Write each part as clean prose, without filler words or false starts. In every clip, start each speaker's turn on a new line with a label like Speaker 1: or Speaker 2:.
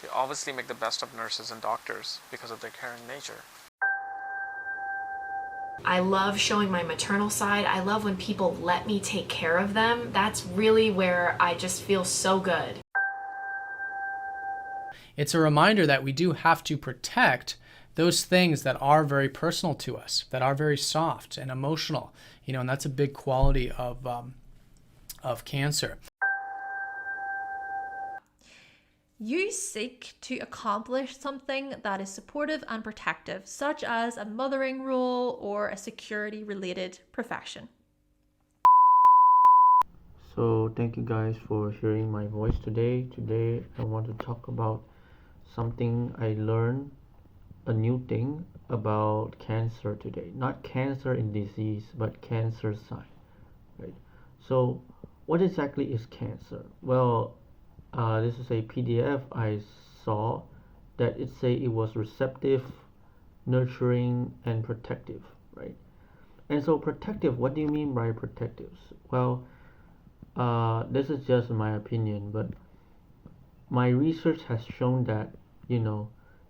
Speaker 1: They obviously make the best of nurses and doctors because of their caring nature.
Speaker 2: I love showing my maternal side. I love when people let me take care of them. That's really where I just feel so good.
Speaker 3: It's a reminder that we do have to protect those things that are very personal to us, that are very soft and emotional, and that's a big quality of cancer.
Speaker 4: You seek to accomplish something that is supportive and protective, such as a mothering role or a security-related profession.
Speaker 5: So thank you guys for hearing my voice today. Today I want to talk about something I learned, a new thing about cancer today. Not cancer in disease, but cancer sign, right? So what exactly is cancer? Well, this is a PDF I saw that it was receptive, nurturing, and protective, right? And so protective, what do you mean by protectives? Well, this is just my opinion, but my research has shown that,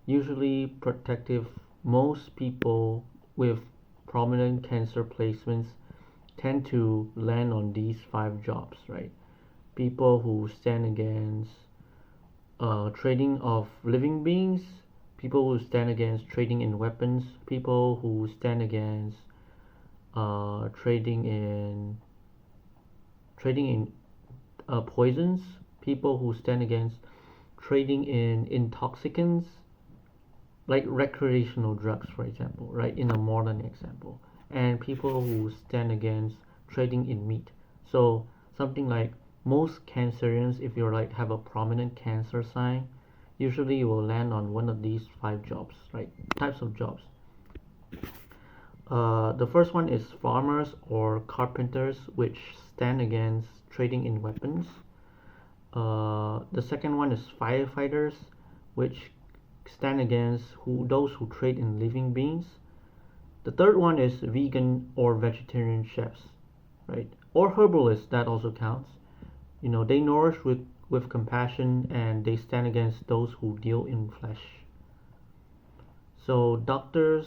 Speaker 5: usually protective, most people with prominent cancer placements tend to land on these 5 jobs, right? People who stand against trading of living beings, people who stand against trading in weapons, people who stand against trading in poisons, people who stand against trading in intoxicants, like recreational drugs, for example, right? In a modern example, and people who stand against trading in meat. So something like most Cancerians, if you're like have a prominent cancer sign, usually you will land on one of these 5 jobs, right? Types of jobs. The first one is farmers or carpenters, which stand against trading in weapons. The second one is firefighters, which stand against those who trade in living beings. The third one is vegan or vegetarian chefs, right? Or herbalists, that also counts. They nourish with compassion and they stand against those who deal in flesh. So doctors,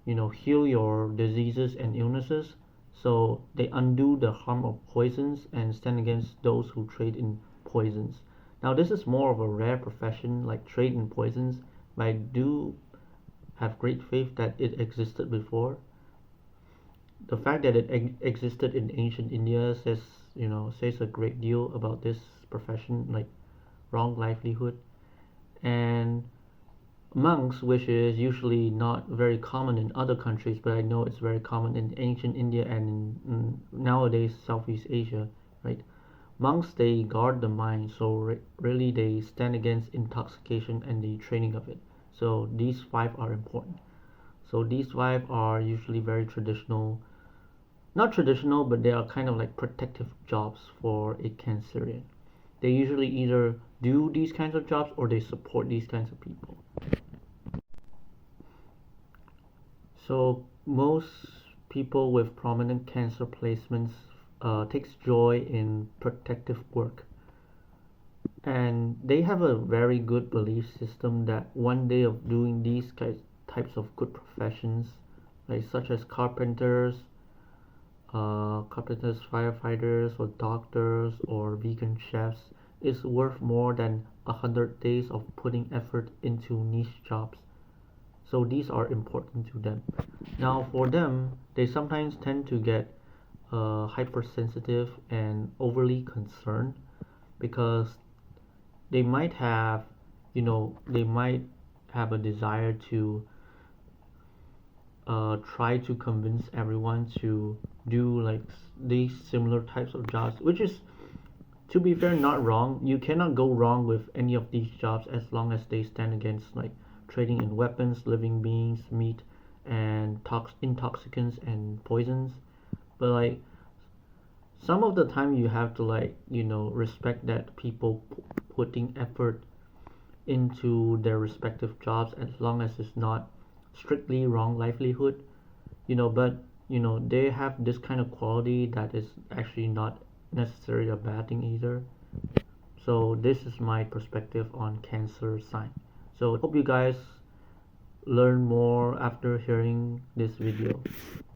Speaker 5: heal your diseases and illnesses. So they undo the harm of poisons and stand against those who trade in poisons. Now this is more of a rare profession, like trade in poisons, but I do have great faith that it existed before. The fact that it existed in ancient India says a great deal about this profession, like wrong livelihood. And monks, which is usually not very common in other countries, but I know it's very common in ancient India and in nowadays Southeast Asia, right? Monks, they guard the mind, so really they stand against intoxication and the training of it. So these 5 are important. So these 5 are usually very traditional, not traditional, but they are kind of like protective jobs for a Cancerian. They usually either do these kinds of jobs or they support these kinds of people. So most people with prominent cancer placements takes joy in protective work, and they have a very good belief system that one day of doing these types of good professions, like such as carpenters, firefighters, or doctors, or vegan chefs, is worth more than 100 days of putting effort into niche jobs. So these are important to them. Now for them, they sometimes tend to get hypersensitive and overly concerned because they might have, they might have a desire to try to convince everyone to do like these similar types of jobs, which is, to be fair, not wrong. You cannot go wrong with any of these jobs as long as they stand against like trading in weapons, living beings, meat, and intoxicants and poisons. But like some of the time you have to respect that people putting effort into their respective jobs as long as it's not strictly wrong livelihood, but they have this kind of quality that is actually not necessarily a bad thing either. So this is my perspective on Cancer sign. So hope you guys learn more after hearing this video.